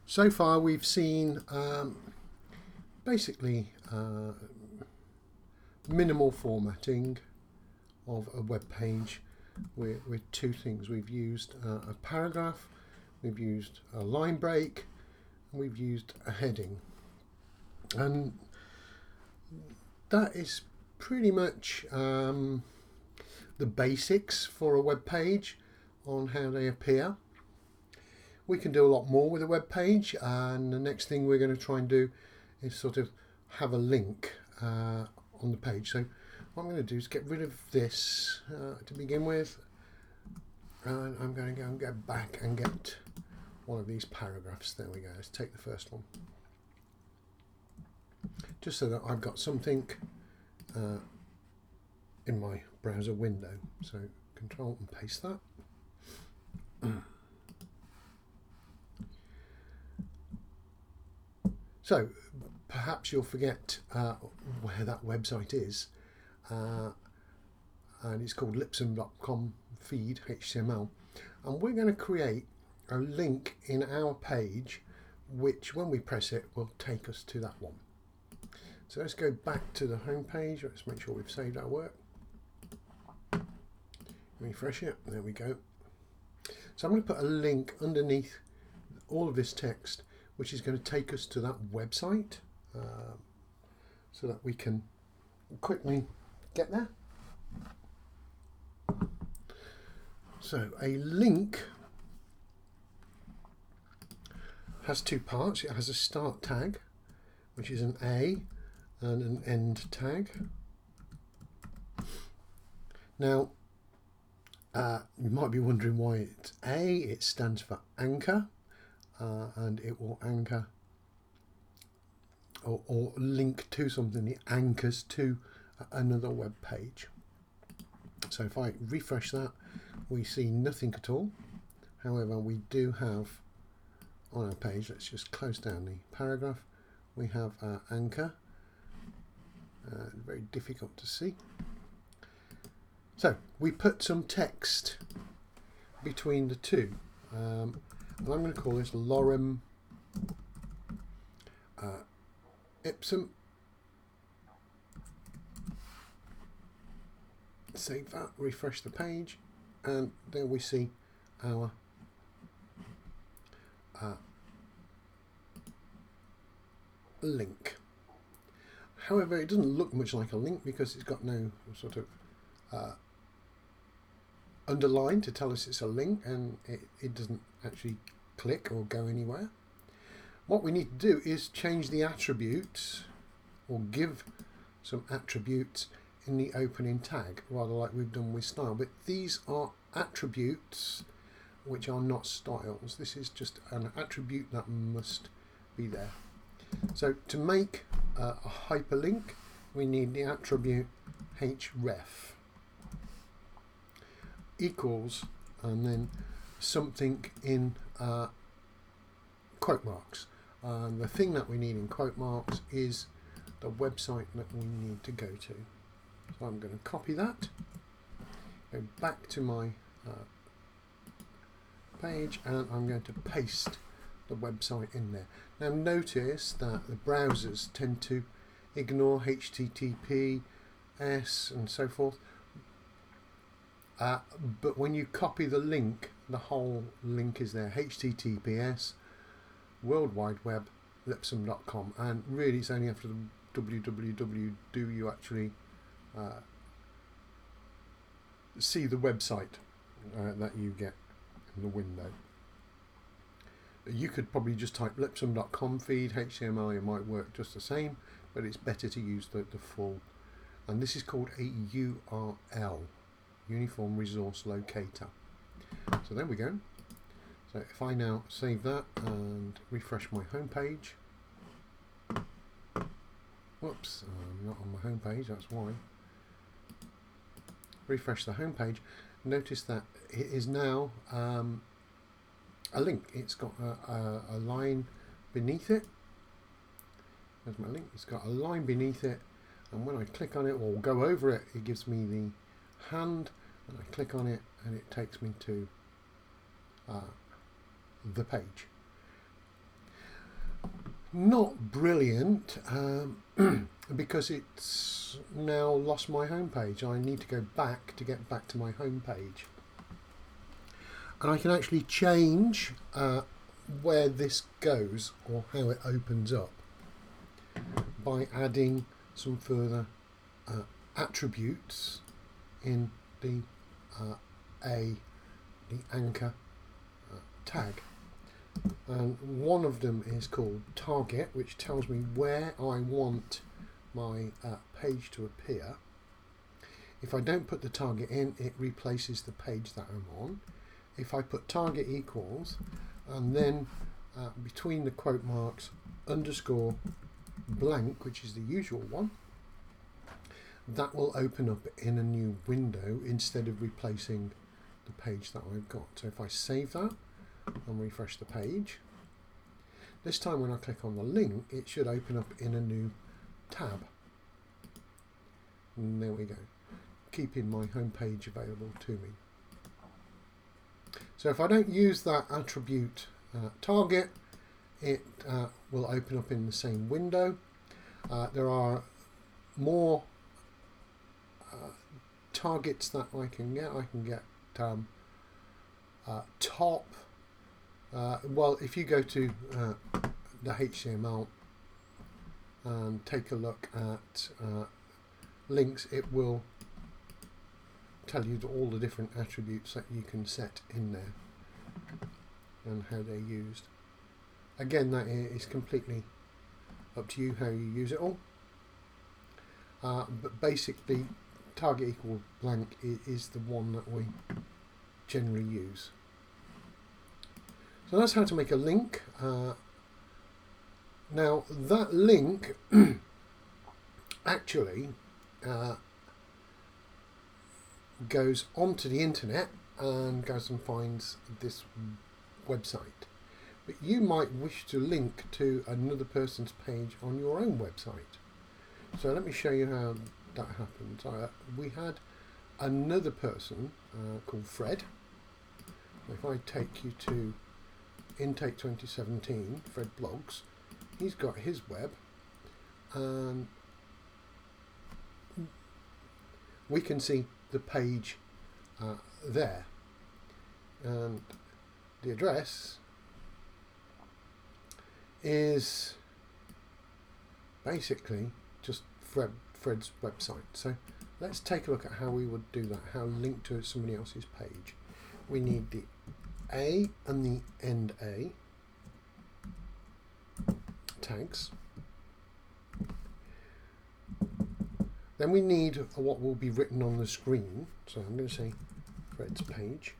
So far we've seen basically minimal formatting of a web page with two things. We've used a paragraph, we've used a line break, and we've used a heading. And that is pretty much the basics for a web page on how they appear. We can do a lot more with a web page, and the next thing we're going to try and do is sort of have a link on the page. So what I'm going to do is get rid of this to begin with, and I'm going to go and go back and get one of these paragraphs. There we go. Let's take the first one, just so that I've got something in my browser window. So control and paste that. So perhaps you'll forget where that website is, and it's called lipsum.com feed HTML, and we're going to create a link in our page which, when we press it, will take us to that one. So let's go back to the home page. Let's make sure we've saved our work. Refresh it. There we go. So I'm going to put a link underneath all of this text, which is going to take us to that website, so that we can quickly get there. So a link has two parts. It has a start tag, which is an A, and an end tag. Now, you might be wondering why it's A. It stands for anchor. And it will anchor or link to something. It anchors to another web page. So if I refresh that, we see nothing at all. However, we do have on our page, let's just close down the paragraph, we have our anchor. Very difficult to see. So we put some text between the two. And I'm going to call this lorem ipsum. Save that, refresh the page, and there we see our link. However, it doesn't look much like a link because it's got no sort of underline to tell us it's a link, and it doesn't actually click or go anywhere. What we need to do is change the attributes, or give some attributes in the opening tag, rather like we've done with style. But these are attributes which are not styles. This is just an attribute that must be there. So to make a hyperlink, we need the attribute href equals, and then something in quote marks. The thing that we need in quote marks is the website that we need to go to. So I'm going to copy that, go back to my page, and I'm going to paste the website in there. Now notice that the browsers tend to ignore HTTPS and so forth. But when you copy the link, the whole link is there. HTTPS, World Wide Web, lipsum.com, and really it's only after the www do you actually see the website that you get in the window. You could probably just type lipsum.com feed HTML, it might work just the same, but it's better to use the full. And this is called a URL. Uniform Resource Locator. So there we go. So if I now save that and refresh my home page, whoops, I'm not on my home page, that's why. Refresh the home page, notice that it is now a link. It's got a line beneath it. There's my link. It's got a line beneath it, and when I click on it or go over it, it gives me the hand, and I click on it and it takes me to the page. Not brilliant, because it's now lost my home page. I need to go back to get back to my home page. And I can actually change where this goes or how it opens up by adding some further attributes in the anchor tag. And one of them is called target, which tells me where I want my page to appear. If I don't put the target in, it replaces the page that I'm on. If I put target equals and then between the quote marks underscore blank, which is the usual one, that will open up in a new window instead of replacing the page that I've got. So if I save that and refresh the page, this time when I click on the link, it should open up in a new tab. And there we go, keeping my home page available to me. So if I don't use that attribute target, it will open up in the same window. There are more targets that I can get. I can get top. Well, if you go to the HTML and take a look at links, it will tell you all the different attributes that you can set in there and how they're used. Again, that is completely up to you how you use it all. But basically, target equal blank is the one that we generally use. So that's how to make a link. Now that link actually goes onto the internet and goes and finds this website. But you might wish to link to another person's page on your own website. So let me show you how that happens. We had another person called Fred. If I take you to Intake 2017, Fred Blogs, he's got his web, and we can see the page there, and the address is basically just Fred's website. So let's take a look at how we would do that, how link to somebody else's page. We need the A and the end A tags. Then we need what will be written on the screen. So I'm going to say Fred's page.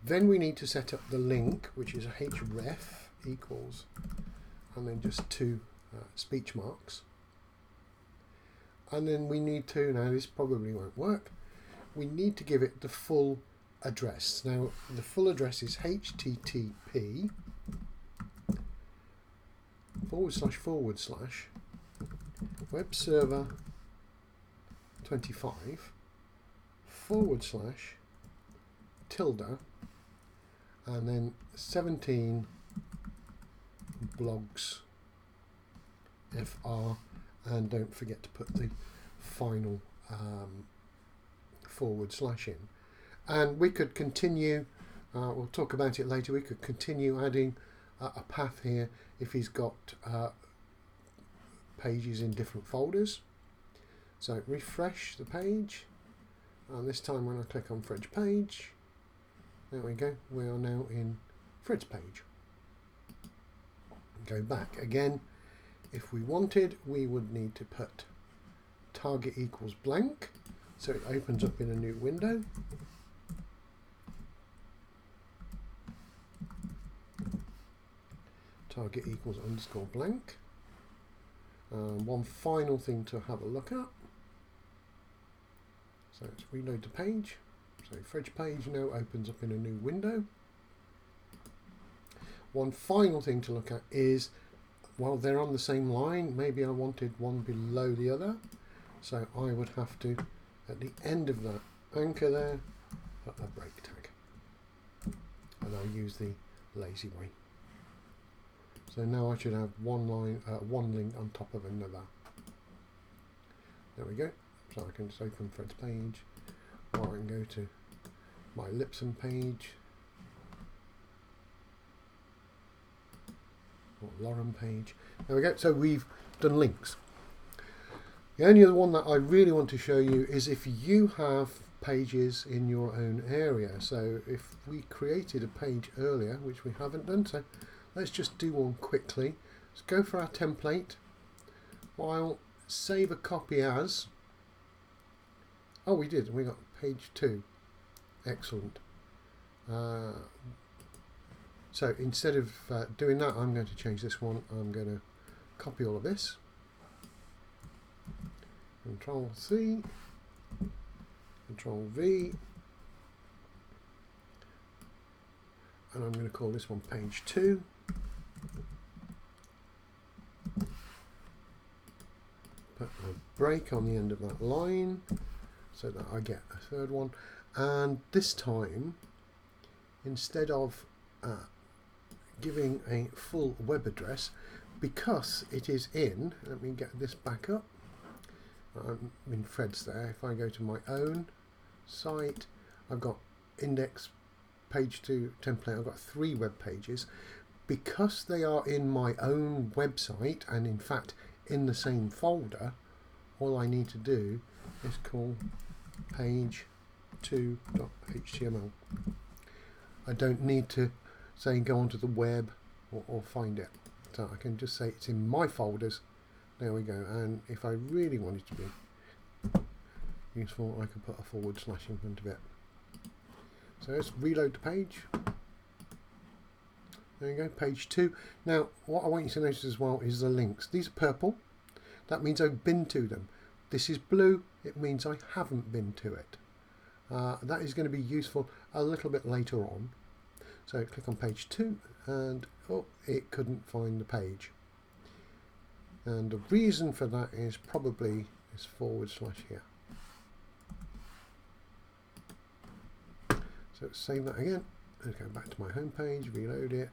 Then we need to set up the link, which is a href equals, and then just two speech marks. And then we need to, now this probably won't work, we need to give it the full address. Now the full address is http // web server 25 / tilde and then 17 blogs fr, and don't forget to put the final / in. And we could continue, we'll talk about it later, we could continue adding a path here if he's got pages in different folders. So refresh the page, and this time when I click on Fred's page, there we go, we are now in Fred's page. Go back again. If we wanted, we would need to put target equals blank, so it opens up in a new window. Target equals underscore blank. One final thing to have a look at. So let's reload the page. So Fred's page now opens up in a new window. One final thing to look at is, while they're on the same line, maybe I wanted one below the other. So I would have to, at the end of that anchor there, put a break tag. And I'll use the lazy way. So now I should have one link on top of another. There we go. So I can just open Fred's page, or I can go to my Lipson page, or Lauren page. There we go. So we've done links. The only other one that I really want to show you is if you have pages in your own area. So if we created a page earlier, which we haven't done, so let's just do one quickly. Let's go for our template. I'll save a copy as. Oh, we did. We got page 2. Excellent. So instead of doing that, I'm going to change this one. I'm going to copy all of this. Control C, Control V, and I'm going to call this one page 2. Put a break on the end of that line so that I get a third one. And this time, instead of giving a full web address, because it is in, let me get this back up. I'm in Fred's there. If I go to my own site, I've got index, page 2, template. I've got 3 web pages. Because they are in my own website and in fact in the same folder, all I need to do is call page2.html. I don't need to say go onto the web or find it. So I can just say it's in my folders. There we go. And if I really want it to be useful, I can put a / in front of it. So let's reload the page. There you go, page 2. Now, what I want you to notice as well is the links. These are purple. That means I've been to them. This is blue. It means I haven't been to it. That is going to be useful a little bit later on. So click on page 2 and oh, it couldn't find the page. And the reason for that is probably this / here. So let's save that again. Let's go back to my home page, reload it,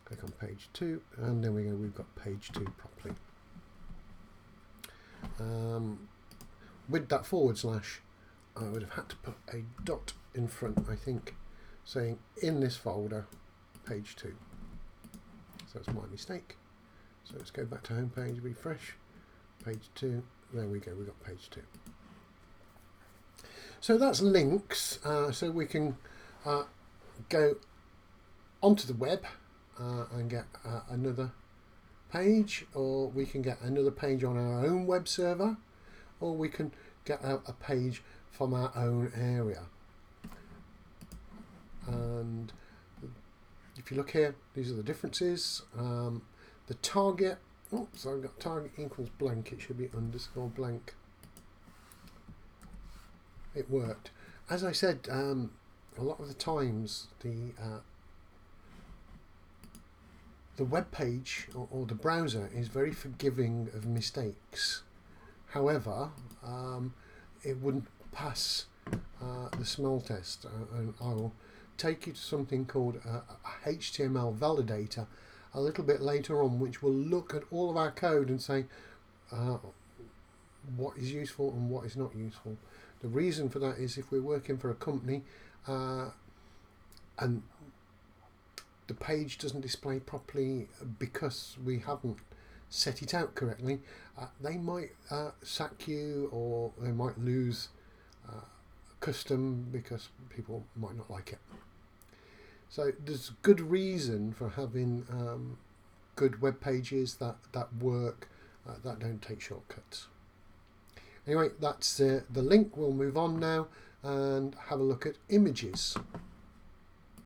click on page 2, and then we go, we've got page 2 properly. With that / I would have had to put a dot in front, I think, saying in this folder, page 2. So that's my mistake. So let's go back to home page, refresh, page 2. There we go, we've got page 2. So that's links. So we can go onto the web and get another page, or we can get another page on our own web server, or we can get a page from our own area. And if you look here, these are the differences. The target, so I've got target equals blank, it should be underscore blank. It worked. As I said, a lot of the times the web page or the browser is very forgiving of mistakes. However, it wouldn't pass the smell test, and I will take you to something called a HTML validator a little bit later on, which will look at all of our code and say what is useful and what is not useful. The reason for that is if we're working for a company and the page doesn't display properly because we haven't set it out correctly, they might sack you, or they might lose custom because people might not like it. So there's good reason for having good web pages that work, that don't take shortcuts. Anyway, that's the link. We'll move on now and have a look at images.